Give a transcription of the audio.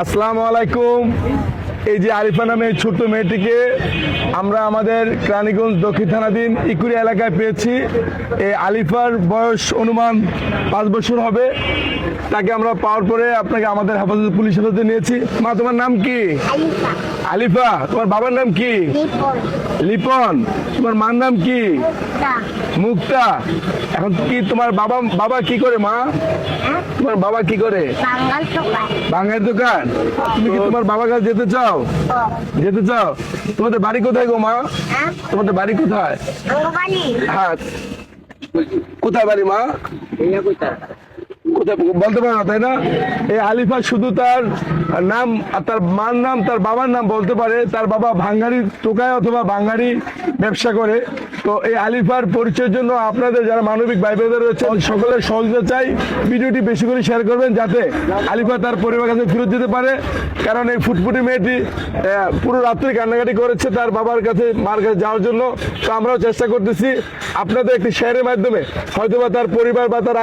আসসালামু আলাইকুম। এই যে আরিফা নামে এই ছোট্ট মেয়েটিকে আমরা আমাদের কেরানীগঞ্জ দক্ষিণ থানাধীন ইকুরি এলাকায় পেয়েছি। এই আলিফার বয়স অনুমান 5 বছর হবে। তাকে আমরা পাওয়ার পরে আপনাকে আমাদের হেফাজত পুলিশ হেফাজতে নিয়েছি। মা, তোমার নাম কি? আলিফা। তোমার বাবার নাম কি? লিপন। তোমার মার নাম কি? মুক্তা। এখন কি তোমার বাবা কি করে মা? তোমার বাবা কি করে? বাঙালির দোকান। তুমি কি তোমার বাবার কাছে যেতে চাও? তোমাদের বাড়ি কোথায় গো মা? তোমাদের বাড়ি কোথায়? হ্যাঁ, কোথায় বাড়ি মা? কোথায় বলতে পারো না, তাই না? এই আলিফা শুধু তার নাম আর তার মার নাম, তার বাবার নাম বলতে পারে। তার বাবা ভাঙ্গারি টোকায় অথবা ভাঙ্গারি ব্যবসা করে। তো এই আলিফার পরিচয়ের জন্য আপনাদের যারা মানবিক ভাই বোনেরা রয়েছে সকলের সহযোগিতা চাই। ভিডিওটি বেশি করে শেয়ার করবেন যাতে আলিফা তার পরিবারের কাছে ফেরত যেতে পারে। কারণ এই ফুটফুটি মেয়েটি পুরো রাত্রি কান্নাকাটি করেছে তার বাবার কাছে, মার কাছে যাওয়ার জন্য। তো আমরাও চেষ্টা করতেছি আপনাদের একটি শেয়ারের মাধ্যমে হয়তোবা তার পরিবার বা তার